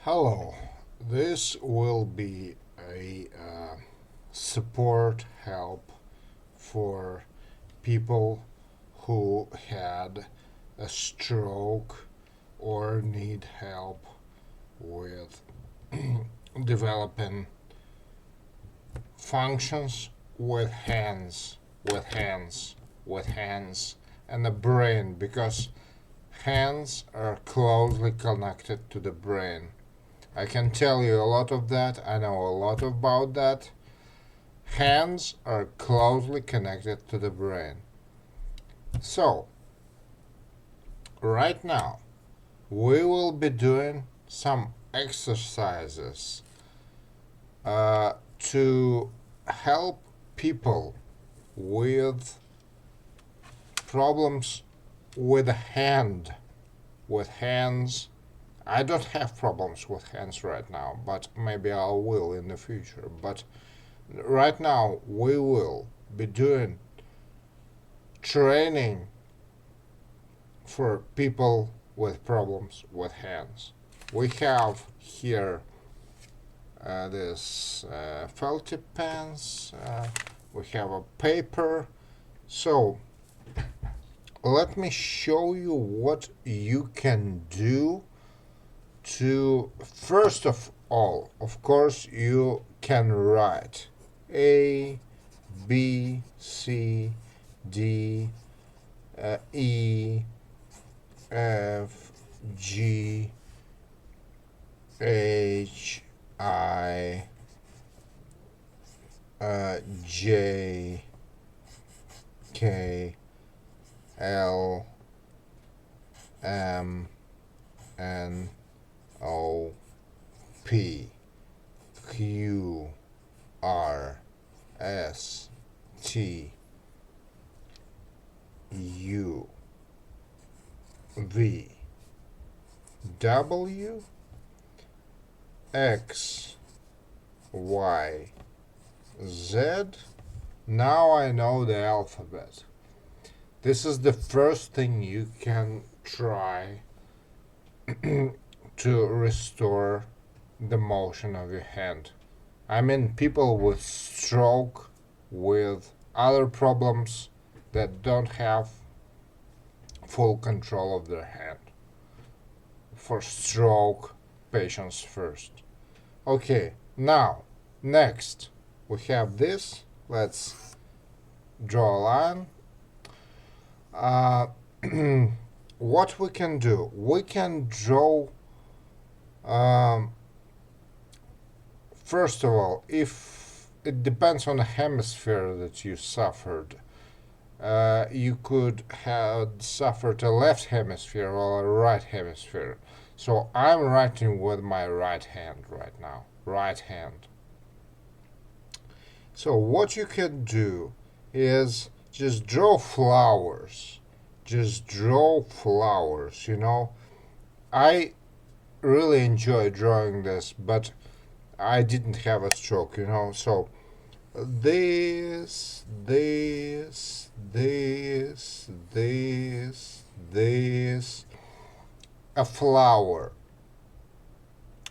Hello, this will be a support help for people who had a stroke or need help with developing functions with hands and the brain because hands are closely connected to the brain. I can tell you a lot of that. I know a lot about that. Hands are closely connected to the brain. So, right now, we will be doing some exercises to help people with problems with with hands. I don't have problems with hands right now, but maybe I will in the future. But right now, we will be doing training for people with problems with hands. We have here this felty pens, we have a paper. So let me show you what you can do to, first of all, of course, you can write A, B, C, D, E, F, G, H, I, J, K, L, M, N, O, P, Q, R, S, T, U, V, W, X, Y, Z. Now I know the alphabet. This is the first thing you can try to restore the motion of your hand. I mean, people with stroke, with other problems that don't have full control of their hand. For stroke patients first. Okay, now, next, we have this. Let's draw a line. What we can do? We can draw, first of all, if it depends on the hemisphere that you suffered. You could have suffered a left hemisphere or a right hemisphere. So I'm writing with my right hand right now. Right hand. So what you can do is just draw flowers. Just draw flowers, I really enjoy drawing this, but I didn't have a stroke. So this, a flower.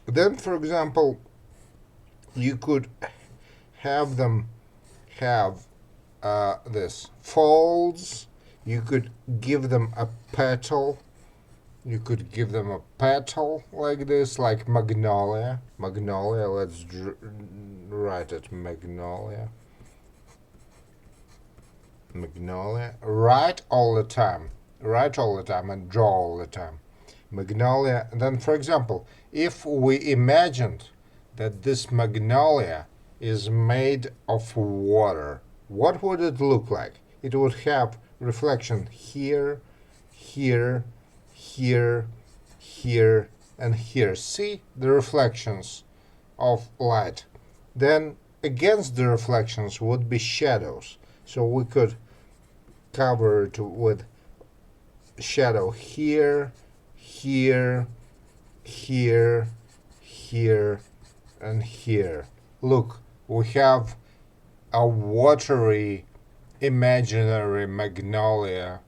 Then, for example, you could have them have this folds. You could give them a petal. You could give them a petal like this, like magnolia. Magnolia, let's write it, magnolia. Magnolia. Write all the time. Write all the time and draw all the time. Magnolia. And then, for example, if we imagined that this magnolia is made of water, what would it look like? It would have reflection here, here, here, here, and here. See the reflections of light. Then against the reflections would be shadows. So we could cover it with shadow here, here, here, here, and here. Look, we have a watery imaginary magnolia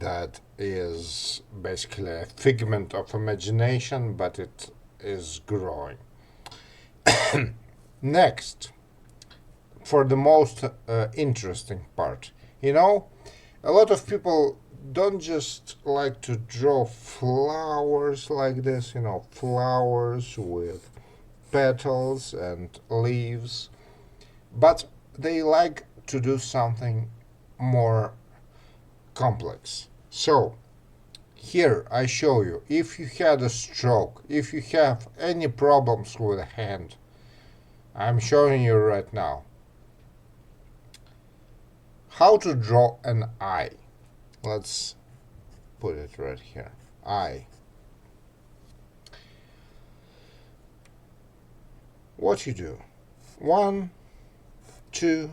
that is basically a figment of imagination, but it is growing. Next, for the most interesting part, a lot of people don't just like to draw flowers like this, flowers with petals and leaves, but they like to do something more complex. So, here I show you, if you had a stroke, if you have any problems with a hand, I'm showing you right now how to draw an eye. Let's put it right here. Eye. What you do? 1, 2,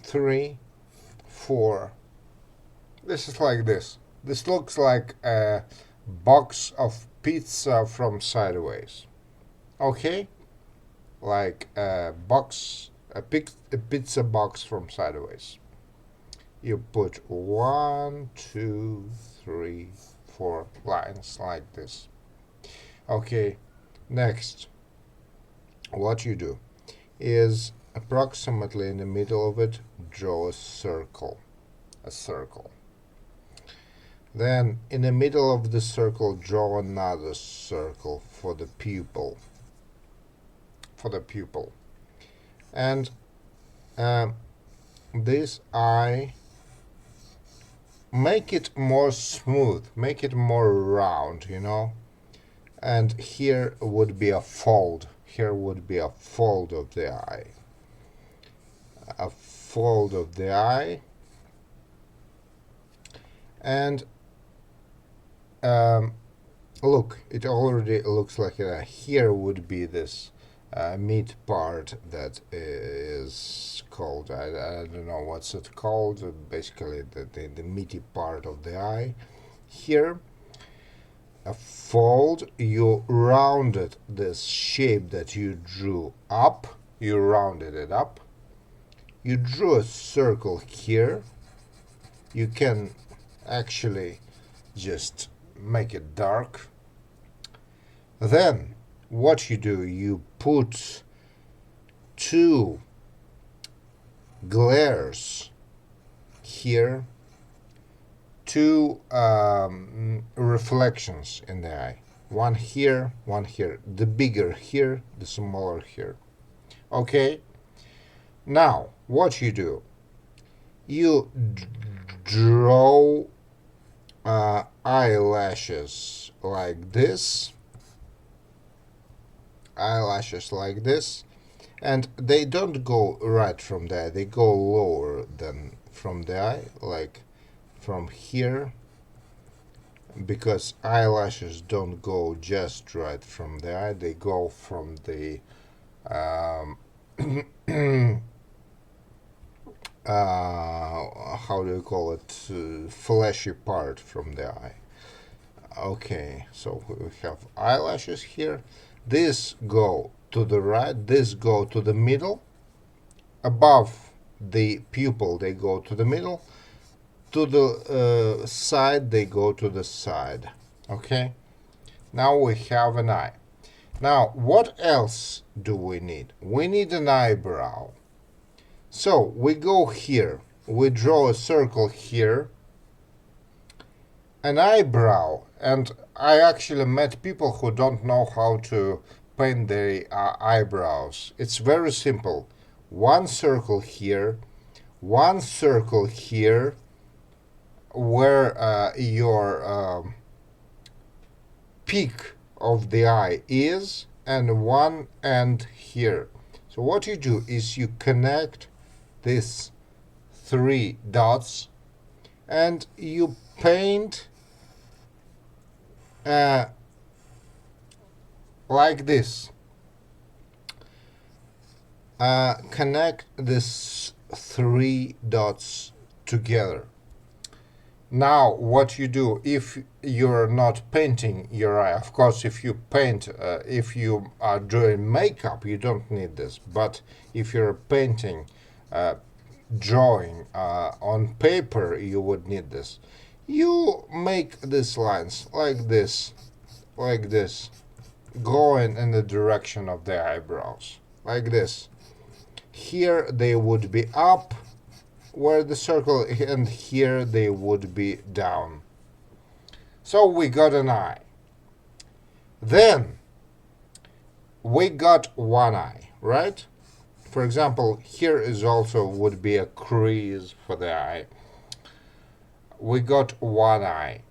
3, 4. This is like this. This looks like a box of pizza from sideways. Okay? Like a pizza box from sideways. You put 1, 2, 3, 4 lines like this. Okay, next, what you do is approximately in the middle of it, draw a circle. Then in the middle of the circle, draw another circle for the pupil. And this eye, make it more smooth, make it more round, and here would be a fold. Here would be a fold of the eye. A fold of the eye. And look, it already looks like here would be this mid part that is called, I don't know what's it called, basically the meaty part of the eye. Here, a fold, you rounded this shape that you drew up, you rounded it up, you drew a circle here, you can actually just make it dark. Then what you do, you put 2 glares here, 2 reflections in the eye. One here, one here. The bigger here, the smaller here. Okay? Now, what you do? You draw eyelashes like this. And they don't go right from there, they go lower than from the eye, like from here, because eyelashes don't go just right from the eye, they go from the how do you call it, fleshy part from the eye. Okay, so we have eyelashes here. This go to the right, this go to the middle. Above the pupil, they go to the middle. To the side, they go to the side. Okay? Now we have an eye. Now, what else do we need? We need an eyebrow. So, we go here. We draw a circle here. An eyebrow, and I actually met people who don't know how to paint their eyebrows. It's very simple. One circle here, one circle here, where your peak of the eye is, and one end here. So what you do is you connect these 3 dots and you paint like this. Connect these 3 dots together. Now what you do, if you're not painting your eye, of course if you paint, if you are doing makeup, you don't need this, but if you're painting, drawing on paper, you would need this. You make these lines like this, going in the direction of the eyebrows, like this. Here they would be up, where the circle, and here they would be down. So we got an eye. Then we got one eye, right? For example, here is also would be a crease for the eye. We got one eye.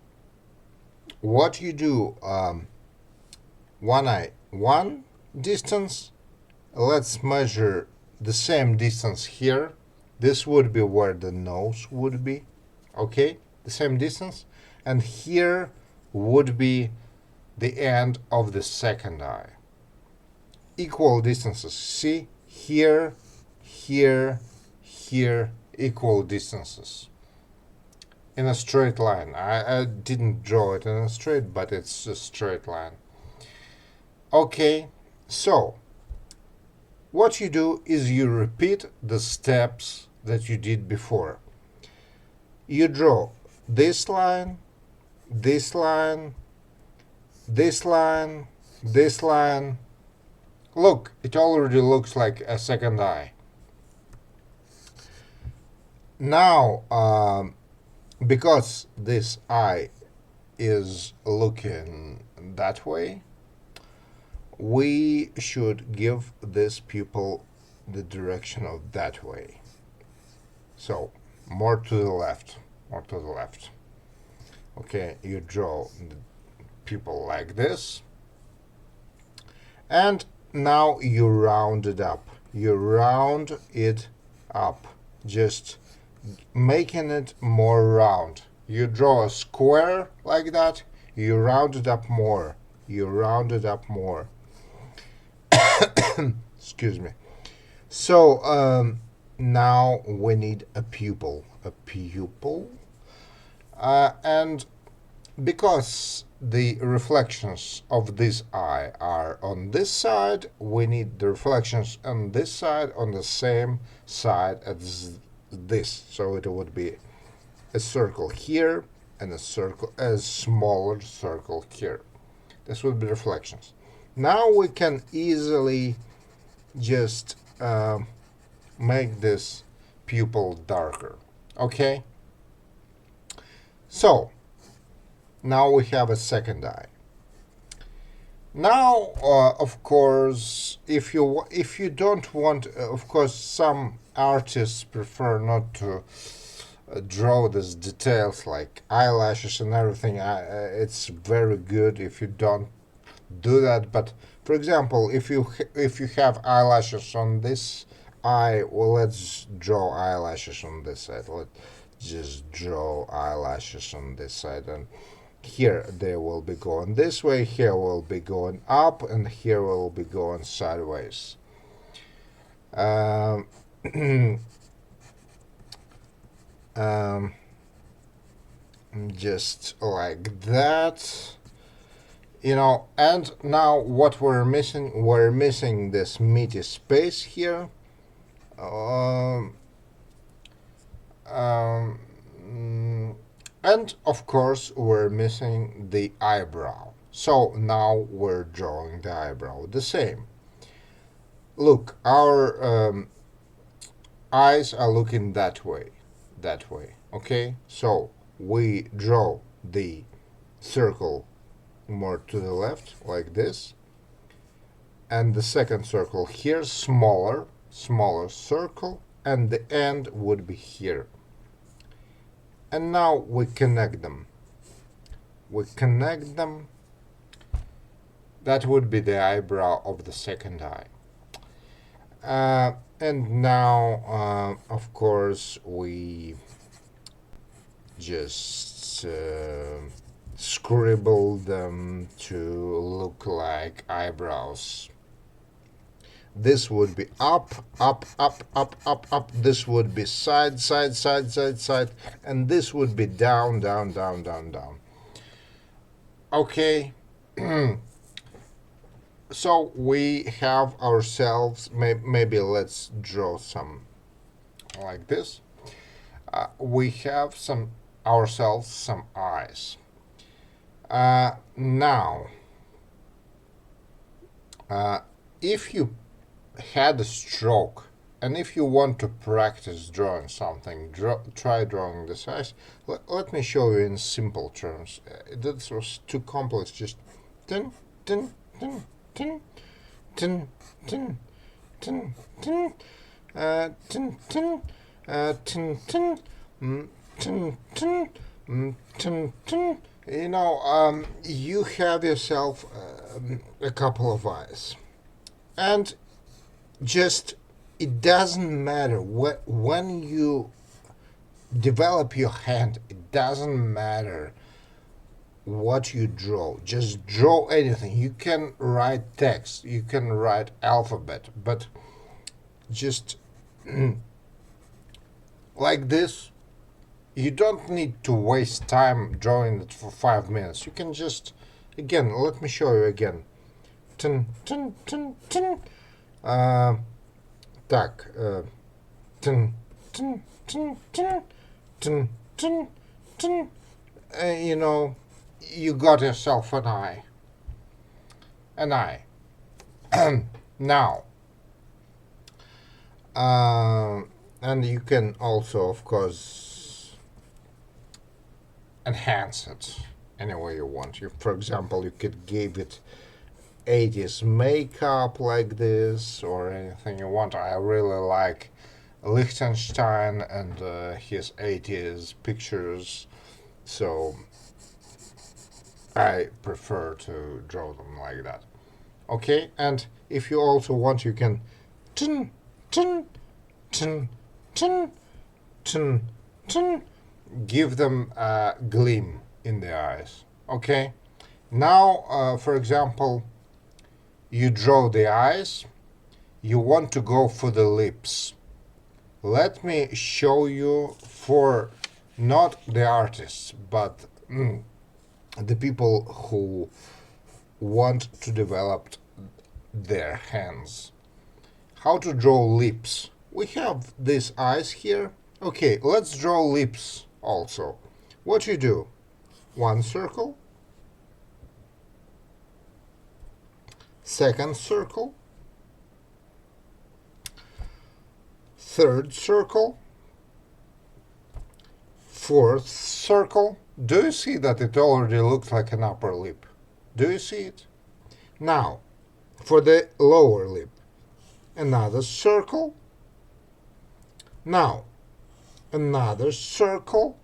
What you do, one eye, one distance. Let's measure the same distance here. This would be where the nose would be, okay? The same distance. And here would be the end of the second eye. Equal distances. See? Here, here, here, equal distances. In a straight line. I didn't draw it in a straight, but it's a straight line. Okay, so what you do is you repeat the steps that you did before. You draw this line, this line, this line, this line. Look, it already looks like a second eye. Now, because this eye is looking that way, we should give this pupil the direction of that way. So, more to the left, more to the left. Okay, you draw the pupil like this. And now you round it up. You round it up, just making it more round. You draw a square like that, you round it up more. You round it up more. Excuse me. So now we need a pupil. A pupil. And because the reflections of this eye are on this side, we need the reflections on this side on the same side as this. So it would be a circle here and a smaller circle here. This would be reflections. Now we can easily just make this pupil darker. Okay? So now we have a second eye. Now, of course, if you don't want, of course, some artists prefer not to draw these details like eyelashes and everything. It's very good if you don't do that. But for example, if you have eyelashes on this eye, well, let's draw eyelashes on this side. Let's just draw eyelashes on this side, and here they will be going this way, here will be going up, and here will be going sideways. Just like that, and now what we're missing this meaty space here. And of course we're missing the eyebrow. So now we're drawing the eyebrow the same. Look, our eyes are looking that way, okay? So we draw the circle more to the left, like this, and the second circle here, smaller circle, and the end would be here. And now we connect them. That would be the eyebrow of the second eye. And now, of course, we just scribble them to look like eyebrows. This would be up, up, up, up, up, up. This would be side, side, side, side, side. And this would be down, down, down, down, down. Okay. So we have ourselves, maybe let's draw some like this. We have some ourselves some eyes. Now, if you had a stroke and if you want to practice drawing something, try drawing this eyes. Let me show you in simple terms. This was too complex. Just tin, tin, tin, tin, tin, tin, tin, tin, tin, tin, tin, tin, tin, tin, tin, tin. You have yourself a couple of eyes, and just it doesn't matter when you develop your hand. It doesn't matter what you draw. Just draw anything. You can write text. You can write alphabet, but just like this. You don't need to waste time drawing it for 5 minutes. You can just, again, let me show you again. Tin, tin, tin, tin. Так. Tin, tin, tin, tin, tin, tin, tin. You got yourself an eye. An eye. Now, and you can also, of course, enhance it any way you want. For example, you could give it 80s makeup like this or anything you want. I really like Liechtenstein and his 80s pictures, so I prefer to draw them like that. Okay, and if you also want, you can tin, tin, tin, tin, tin, tin, give them a gleam in the eyes. Okay, now for example, you draw the eyes, you want to go for the lips. Let me show you, for not the artists but the people who want to develop their hands, how to draw lips. We have these eyes here. Okay, let's draw lips also. What you do? One circle, second circle, third circle, fourth circle. Do you see that it already looks like an upper lip? Do you see it? Now, for the lower lip, another circle. Now, another circle.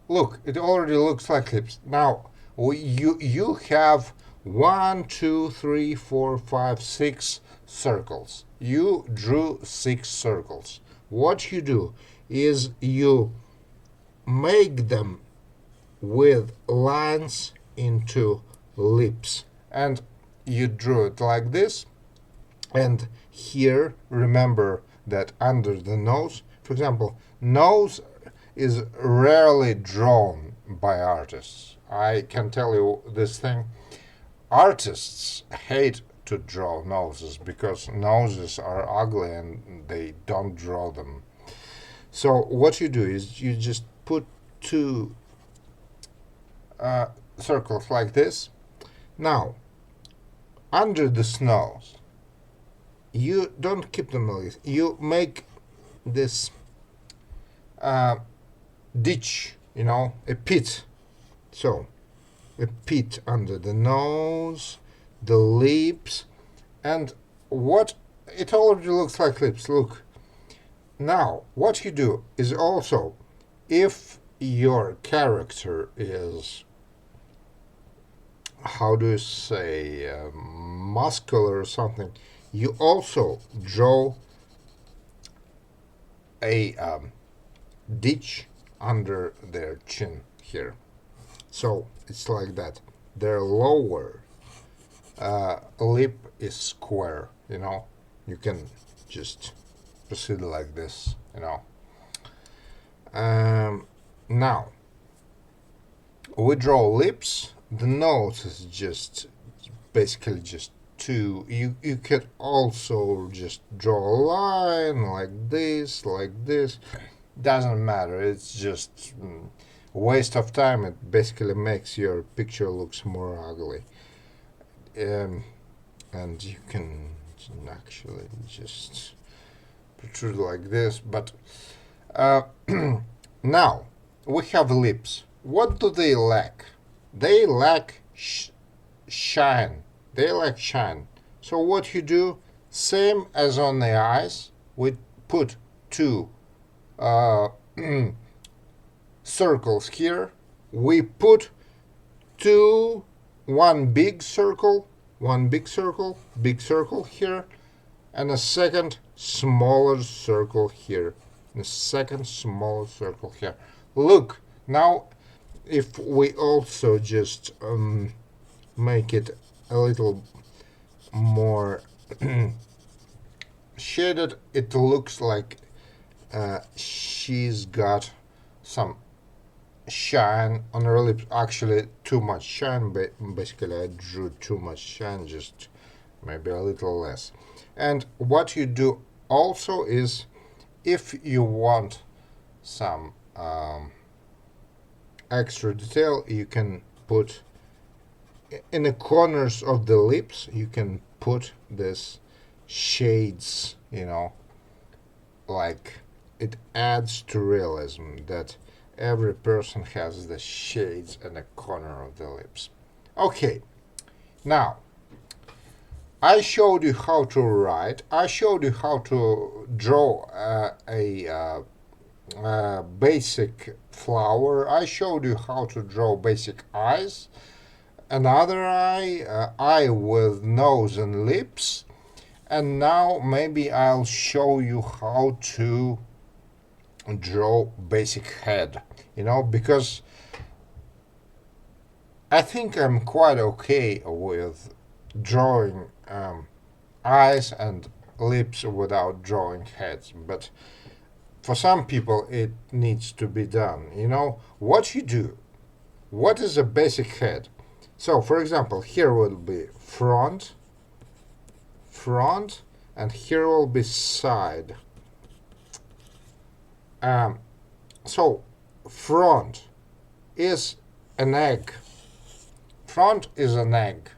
Look, it already looks like lips. Now, you have 1, 2, 3, 4, 5, 6 circles. You drew 6 circles. What you do is you make them with lines into lips. And you drew it like this. And here, remember that under the nose, for example, nose is rarely drawn by artists. I can tell you this thing. Artists hate to draw noses because noses are ugly and they don't draw them. So what you do is you just put 2 circles like this. Now, under the nose, you don't keep them like this. You make this ditch, a pit. So, a pit under the nose, the lips, and what it already looks like lips. Look. Now, what you do is also, if your character is, how do you say, muscular or something, you also draw a ditch under their chin here. So it's like that. Their lower lip is square, You can just proceed like this, Now, we draw lips. The nose is just basically just 2. You could also just draw a line like this. Doesn't matter. It's just waste of time. It basically makes your picture looks more ugly. And you can actually just protrude like this, but now we have lips. What do they lack? They lack shine. They lack shine. So what you do, same as on the eyes, we put two circles here. We put one big circle big circle here, and a second smaller circle here, and a second smaller circle here. Look, now if we also just make it a little more shaded, it looks like she's got some shine on her lips. Actually, too much shine. Basically, I drew too much shine, just maybe a little less. And what you do also is, if you want some extra detail, you can put in the corners of the lips, you can put this shades, like it adds to realism that every person has the shades in the corner of the lips. Okay, now I showed you how to write. I showed you how to draw a basic flower. I showed you how to draw basic eyes. Another eye with nose and lips. And now maybe I'll show you how to draw basic head, because I think I'm quite okay with drawing eyes and lips without drawing heads, but for some people it needs to be done. What you do, what is a basic head? So for example, here will be front, and here will be side. So front is an egg. Front is an egg.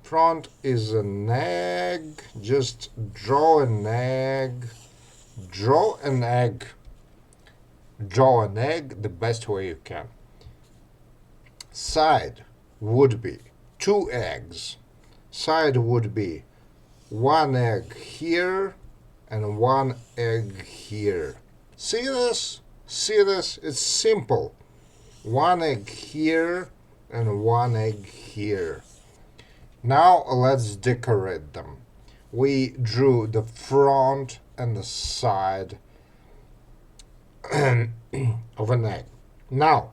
Front is an egg. Just draw an egg. Draw an egg. Draw an egg the best way you can. Side would be two eggs. Side would be one egg here and one egg here. See this? See this? It's simple. One egg here and one egg here. Now let's decorate them. We drew the front and the side of an egg. Now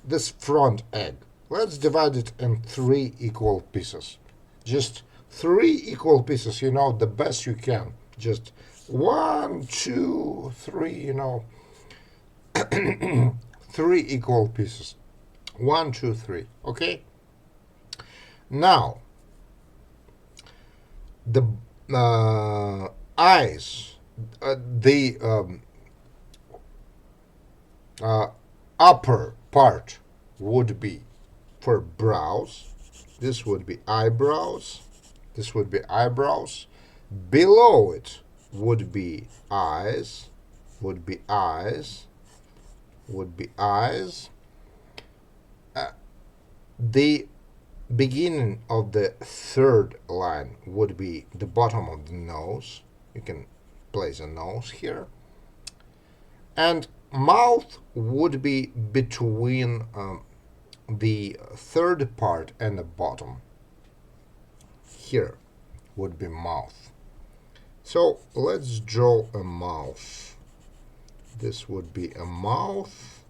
this front egg, let's divide it in 3 equal pieces. Just 3 equal pieces, the best you can. Just 1, 2, 3, 3 equal pieces. 1, 2, 3. Okay? Now, the eyes, the upper part would be for brows. This would be eyebrows. This would be eyebrows. Below it would be eyes. Would be eyes. Would be eyes. The beginning of the third line would be the bottom of the nose. You can place a nose here. And mouth would be between the third part and the bottom. Here would be mouth. So let's draw a mouth. This would be a mouth.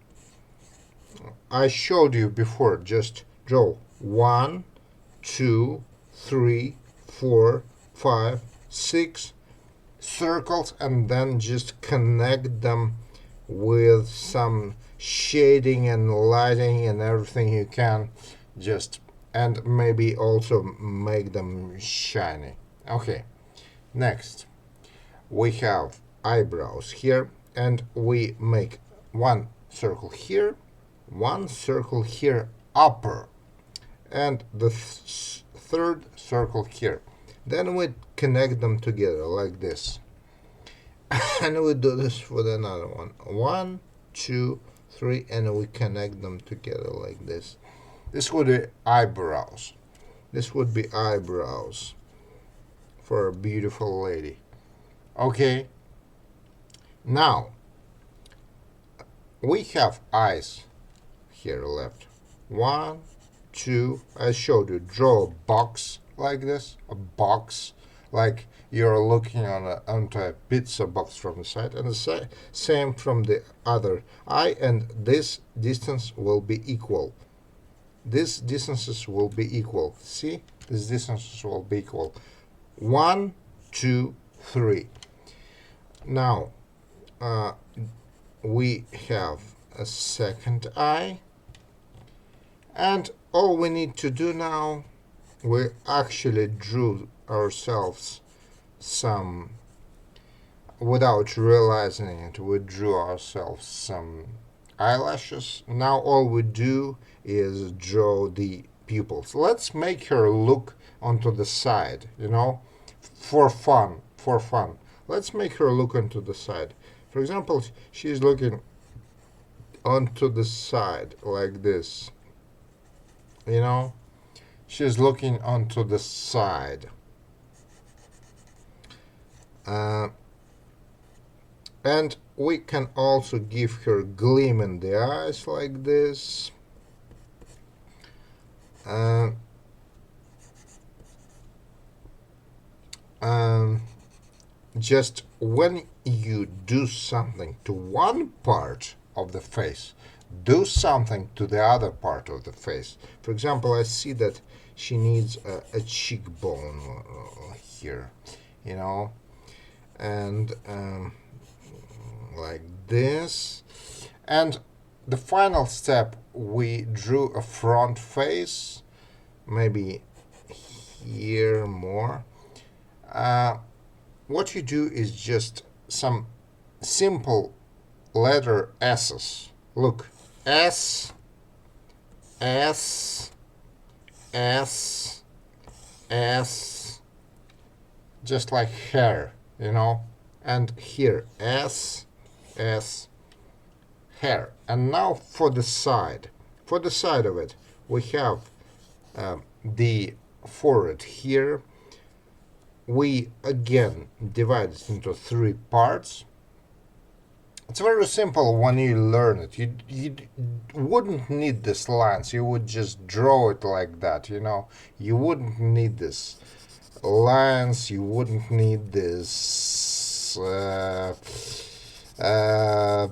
I showed you before, just draw 1, 2, 3, 4, 5, 6 circles and then just connect them with some shading and lighting and everything you can, and maybe also make them shiny. Okay, next we have eyebrows here, and we make one circle here, one circle here upper, and the third circle here. Then we connect them together like this. And we do this for the another one. 1, 2, 3, and we connect them together like this. This would be eyebrows. This would be eyebrows for a beautiful lady. Okay. Now, we have eyes here left. 1, 2, I showed you, draw a box like this, a box, like you're looking onto a pizza box from the side, and the same from the other eye, and this distance will be equal. These distances will be equal. See? These distances will be equal. 1, 2, 3. Now, we have a second eye, and all we need to do now, we actually drew ourselves some, without realizing it, we drew ourselves some eyelashes. Now all we do is draw the pupils. Let's make her look onto the side, for fun. Let's make her look onto the side. For example, she's looking onto the side like this. She's looking onto the side. And we can also give her gleam in the eyes like this. Just when you do something to one part of the face, do something to the other part of the face. For example, I see that she needs a cheekbone here, and like this. And the final step, we drew a front face, maybe here more. What you do is just some simple letter S's. Look, S, S, S, S, just like hair, and here S, S, hair. And now for the side of it, we have the forehead here. We again divide it into 3 parts. It's very simple when you learn it. You wouldn't need these lines. You would just draw it like that, You wouldn't need this lines. You wouldn't need this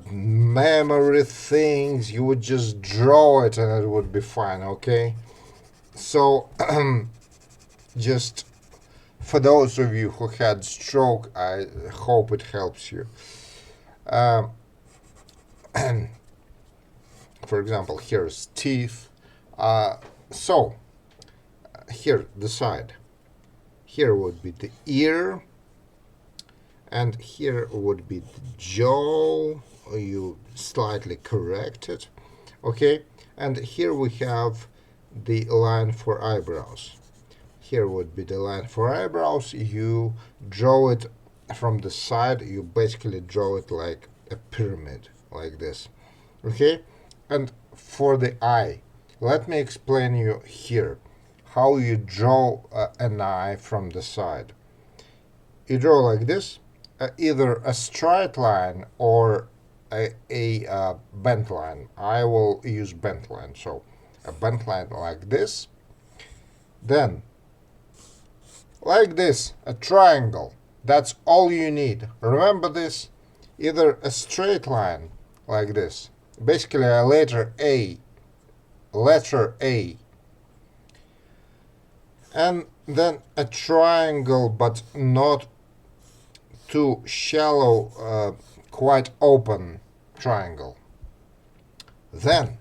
memory things. You would just draw it and it would be fine, okay? So, just for those of you who had stroke, I hope it helps you. For example, here's teeth. So here the side. Here would be the ear, and here would be the jaw. You slightly correct it, okay? And here we have the line for eyebrows. Here would be the line for eyebrows. You draw it from the side. You basically draw it like a pyramid, like this, okay? And for the eye, let me explain you here how you draw an eye from the side. You draw like this, either a straight line or a bent line. I will use bent line, so a bent line like this. Then like this, a triangle. That's all you need. Remember this, either a straight line like this, basically a letter A, and then a triangle, but not too shallow, quite open triangle. Then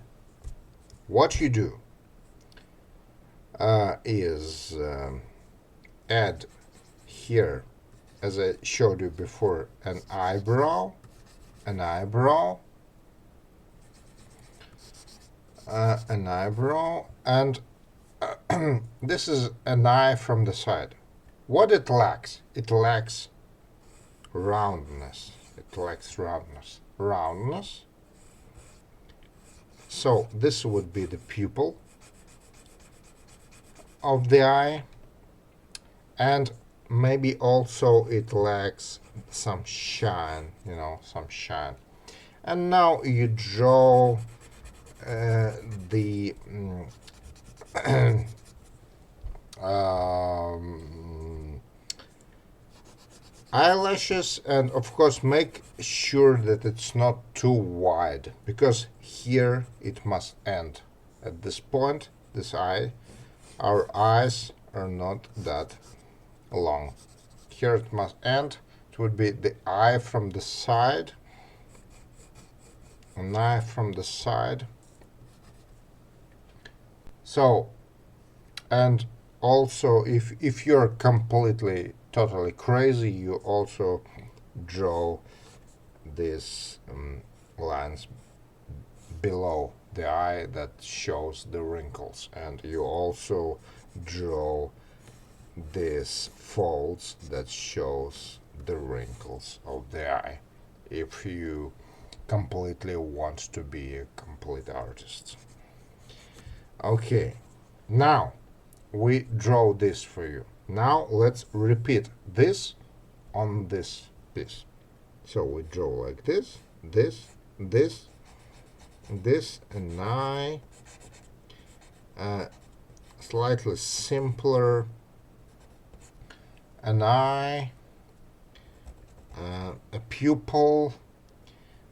what you do is add here, as I showed you before, an eyebrow, an eyebrow, and this is an eye from the side. What it lacks? It lacks roundness. It lacks roundness. Roundness. So this would be the pupil of the eye, and maybe also it lacks some shine, some shine. And now you draw the eyelashes, and of course make sure that it's not too wide, because here it must end. At this point, this eye, our eyes are not that long. Here it must end. It would be the eye from the side, an eye from the side. So, and also if you're completely totally crazy, you also draw these lines below the eye that shows the wrinkles, and you also draw these folds that shows the wrinkles of the eye, if you completely want to be a complete artist. Okay, now we draw this for you. Now let's repeat this on this piece. So we draw like this, this, this, this, an eye, slightly simpler, an eye, a pupil.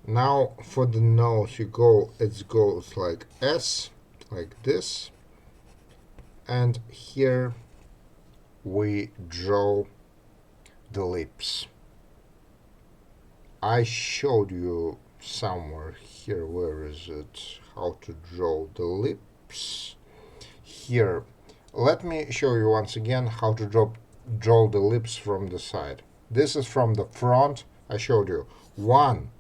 Now for the nose, it goes like S, like this, and here we draw the lips. I showed you somewhere here, where is it, how to draw the lips. Here, let me show you once again how to draw the lips from the side. This is from the front. I showed you 1,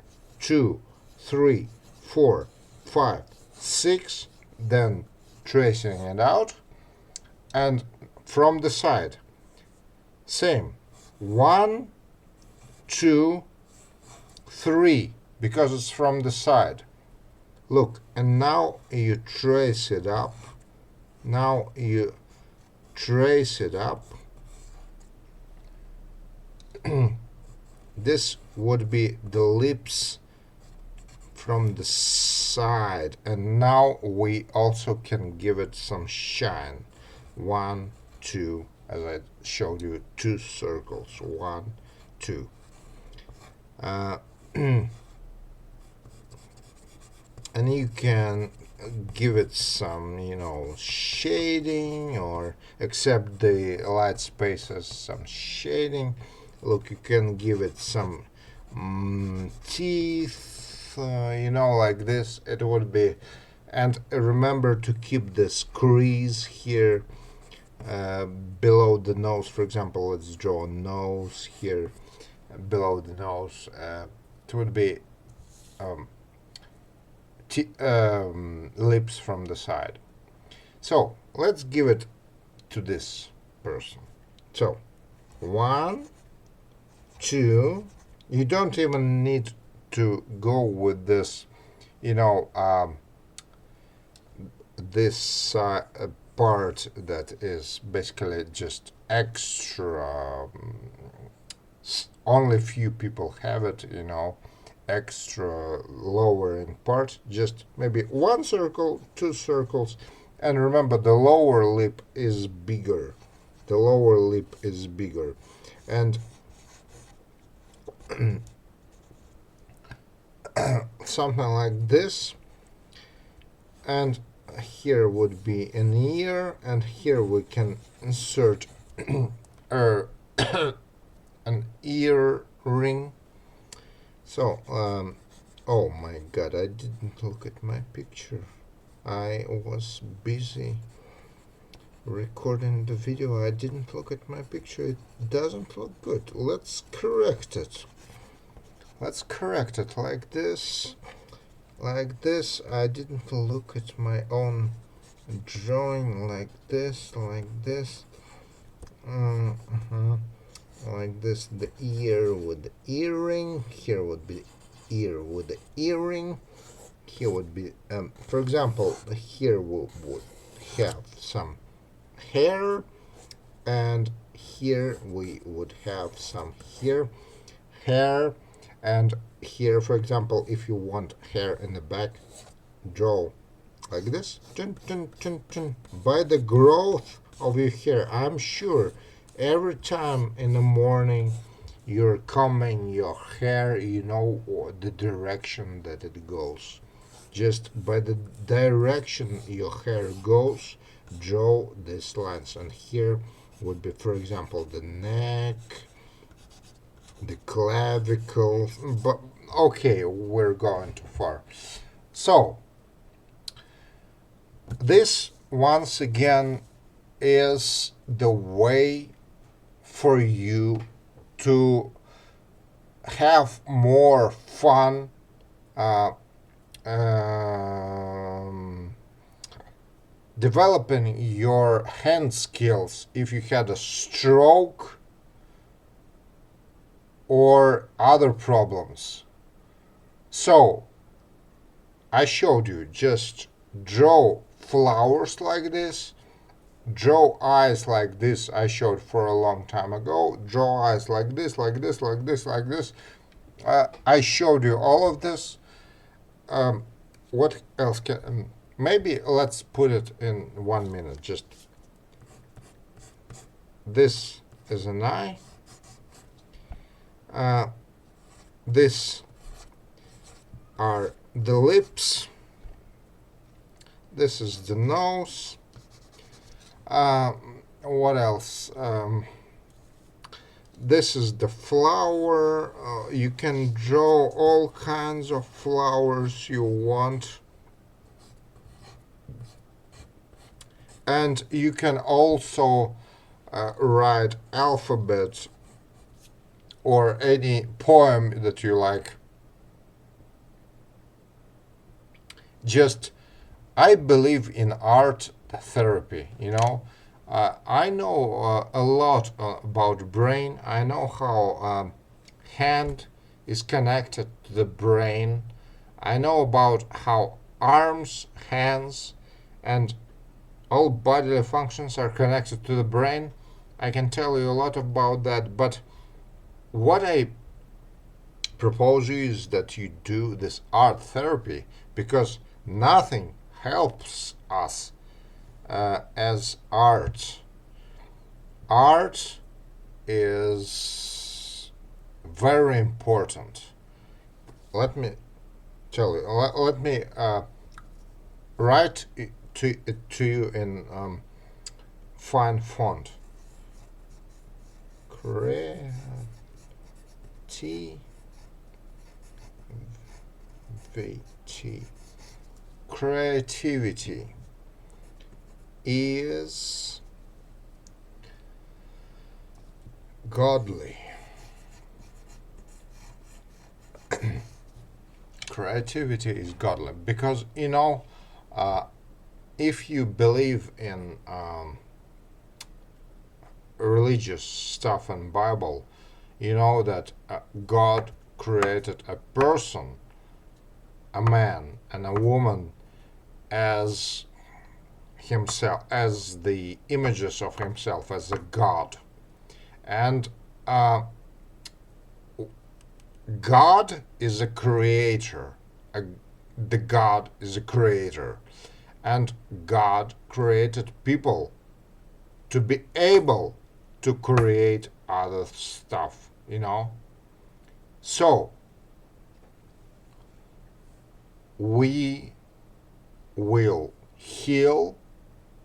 2, 3, 4, 5, 6, then tracing it out, and from the side same, 1, 2, 3, because it's from the side. Look, and now you trace it up. Now you trace it up. This would be the lips from the side, and now we also can give it some shine. 1, 2, as I showed you, 2 circles. 1, 2. And you can give it some, shading, or accept the light spaces, some shading. Look, you can give it some teeth, like this. It would be, and remember to keep this crease here below the nose. For example, let's draw a nose here below the nose. It would be lips from the side. So let's give it to this person. So 1, 2. You don't even need to go with this, this part that is basically just extra. Only few people have it, extra lowering part. Just maybe 1 circle, 2 circles, and remember the lower lip is bigger. The lower lip is bigger, and something like this. And here would be an ear, and here we can insert an ear ring. So oh my god, I didn't look at my picture. I was busy recording the video. I didn't look at my picture. It doesn't look good. Let's correct it. Let's correct it like this. like this. I didn't look at my own drawing like this, Mhm. Like this. The ear with the earring. Here would be ear with the earring. Here would be, for example, here we would have some hair, and here we would have some hair, and here, for example, if you want hair in the back, draw like this. By the growth of your hair, I'm sure every time in the morning you're combing your hair, you know the direction that it goes. Just by the direction your hair goes, draw these lines. And here would be, for example, the neck, the clavicle. But okay, we're going too far. So this once again is the way for you to have more fun, uh, um, developing your hand skills if you had a stroke or other problems. So I showed you, just draw flowers like this, draw eyes like this. I showed for a long time ago. Draw eyes like this, like this, like this, like this. I showed you all of this. Um, what else can? Maybe let's put it in 1 minute. Just this is an eye. This are the lips. This is the nose. What else? This is the flower. You can draw all kinds of flowers you want. And you can also write alphabet or any poem that you like. Just, I believe in art therapy, you know. I know a lot about brain. I know how hand is connected to the brain. I know about how arms, hands, and all bodily functions are connected to the brain. I can tell you a lot about that, but what I propose you is that you do this art therapy, because nothing helps us as art. Art is very important. Let me tell you. Let me write to you in fine font. Creativity is godly. Creativity is godly because, you know, if you believe in religious stuff and Bible, you know that God created a person, a man and a woman, as himself, as the images of himself, as a God. And God is a creator. The God is a creator. And God created people to be able to create other stuff, you know. So we will heal,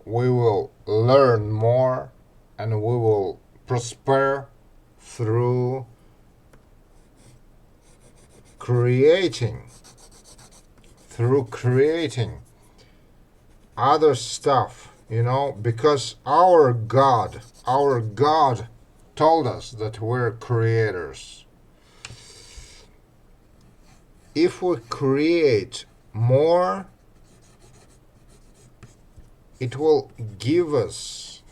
we will learn more, and we will prosper through creating other stuff, you know, because our God told us that we're creators. If we create more it will give us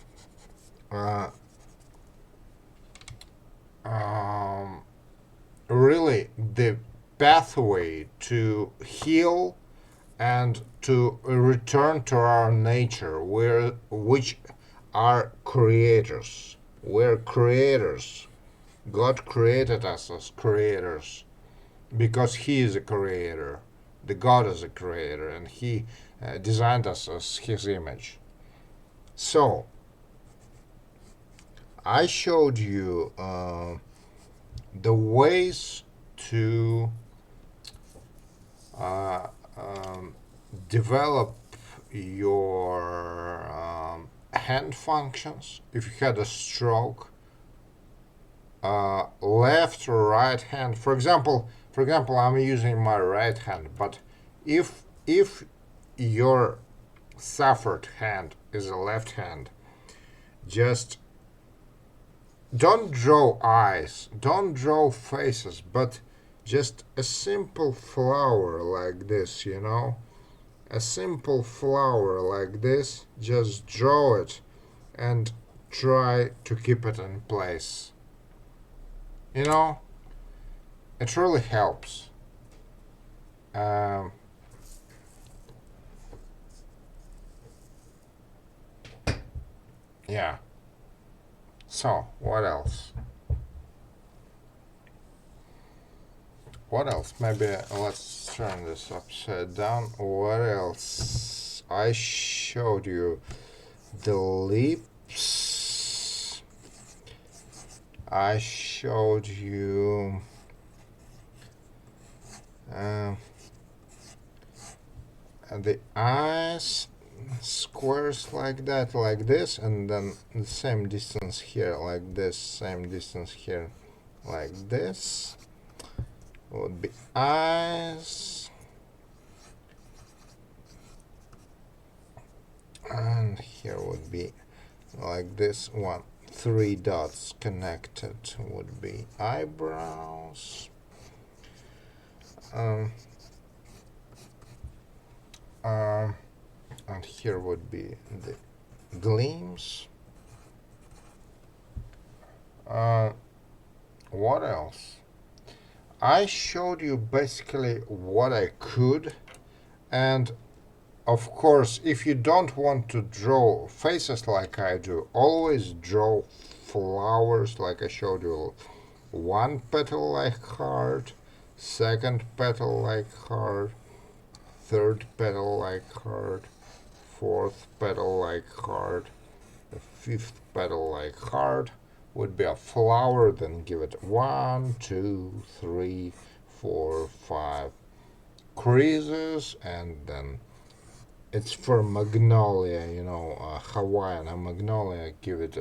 really the pathway to heal and to return to our nature, which are creators. We're creators. God created us as creators because He is a creator. The God is a creator, and He designed us as His image. So, I showed you the ways to uh, develop your hand functions. If you had a stroke, left or right hand. For example, I'm using my right hand, but if your suffered hand is a left hand, just don't draw eyes, don't draw faces, but just a simple flower like this, a simple flower like this, just draw it and try to keep it in place. It really helps. Um, yeah. So, what else? What else? Maybe let's turn this upside down. What else? I showed you the lips. I showed you the eyes, squares like that, like this, and then the same distance here, like this, same distance here, like this. Would be eyes, and here would be like this one, 3 dots connected would be eyebrows. And here would be the gleams. What else? I showed you basically what I could, and of course, if you don't want to draw faces like I do, always draw flowers like I showed you. One petal like heart, second petal like heart, third petal like heart, fourth petal like heart, the fifth petal like heart would be a flower. Then give it 1, 2, 3, 4, 5 creases, and then it's for magnolia, Hawaiian magnolia. Give it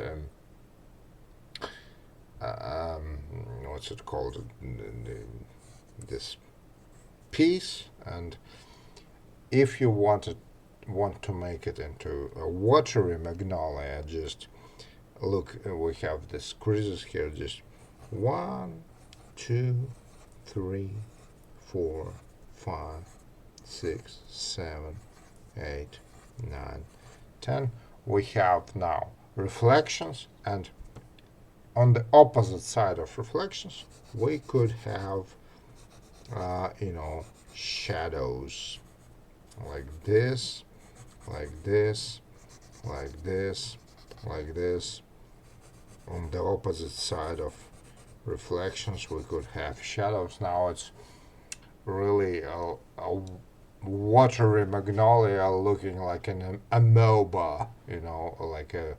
what's it called? This piece, and if you want to make it into a watery magnolia, just look. We have this creases here. Just 1, 2, 3, 4, 5, 6, 7, 8, 9, 10. We have now reflections, and on the opposite side of reflections, we could have, shadows like this, like this, like this, like this. On the opposite side of reflections, we could have shadows. Now it's really a watery magnolia looking like an amoeba, like a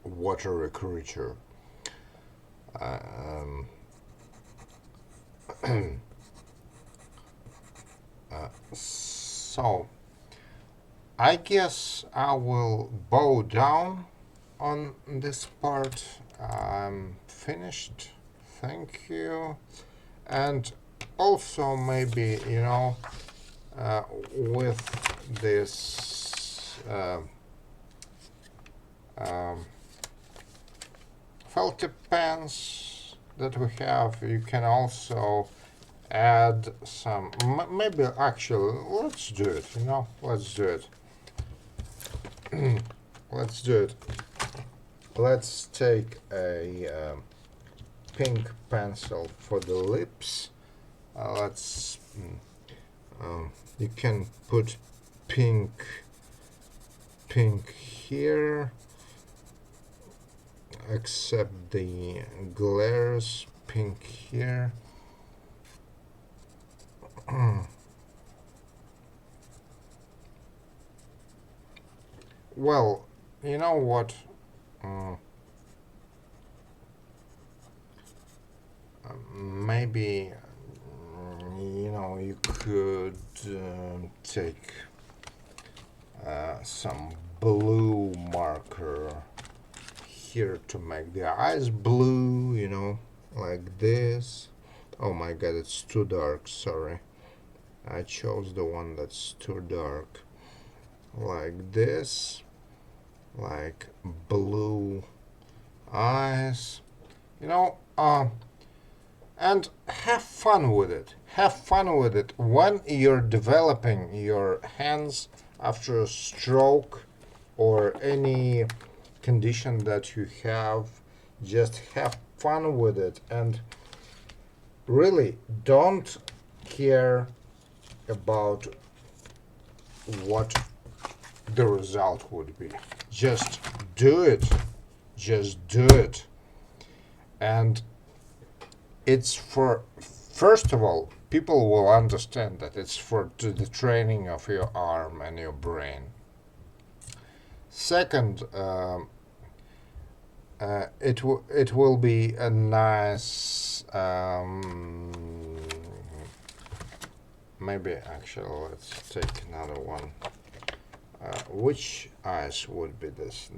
watery creature. So, I guess I will bow down on this part. I'm finished. Thank you. And also, maybe, with this felt tip pens that we have, you can also add some, maybe actually, let's do it, let's do it. Let's do it. Let's take a pink pencil for the lips. You can put pink here, except the glares, pink here. Well, you know what? Maybe you could take some blue marker here to make the eyes blue, like this. Oh my god, it's too dark, sorry. I chose the one that's too dark. Like this, like blue eyes, and have fun with it. Have fun with it when you're developing your hands after a stroke or any condition that you have. Just have fun with it and really don't care about what the result would be. Just do it. Just do it. And it's for, first of all, people will understand that it's for the training of your arm and your brain. Second, it will be a nice, maybe actually let's take another one. Which eyes would be this?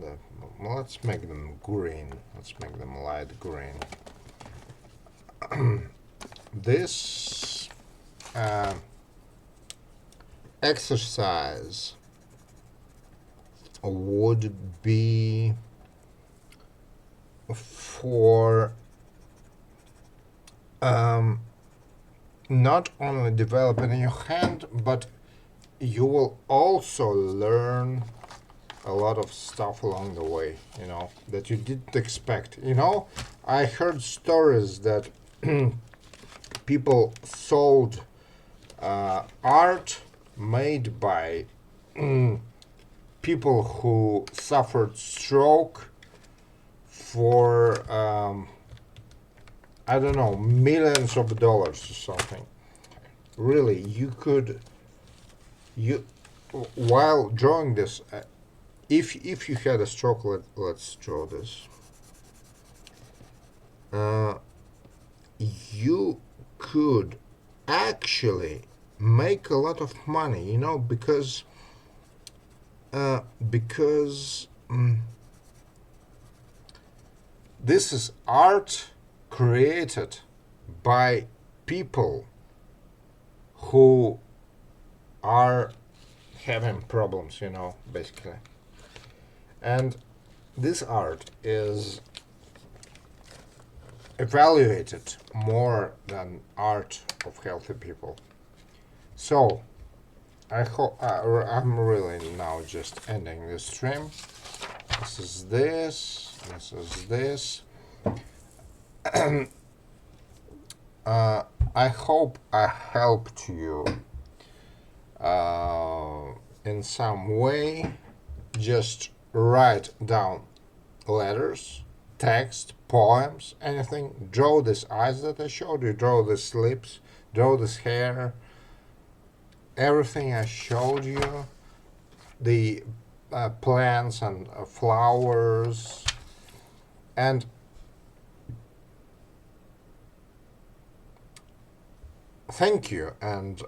Let's make them green. Let's make them light green. This exercise would be for not only developing your hand, but you will also learn a lot of stuff along the way, that you didn't expect. I heard stories that people sold art made by people who suffered stroke for I don't know, millions of dollars or something. Really, while drawing this, if you had a stroke, let's draw this. You could actually make a lot of money, because this is art created by people who are having problems, basically. And this art is evaluated more than art of healthy people. So I hope I'm really now just ending the stream. This is this. This is this. I hope I helped you in some way. Just write down letters, text, poems, anything. Draw these eyes that I showed you, draw these lips, draw this hair, everything I showed you, the plants and flowers, and thank you. And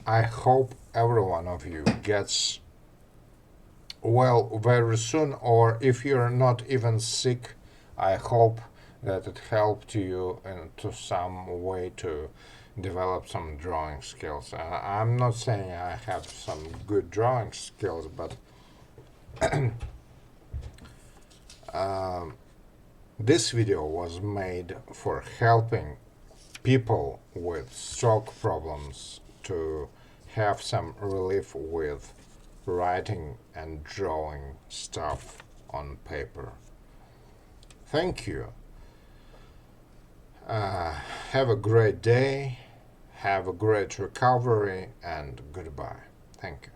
I hope every one of you gets well very soon, or if you're not even sick, I hope that it helped you into some way to develop some drawing skills. I'm not saying I have some good drawing skills, but this video was made for helping people with stroke problems to have some relief with writing and drawing stuff on paper. Thank you. Have a great day, have a great recovery, and goodbye. Thank you.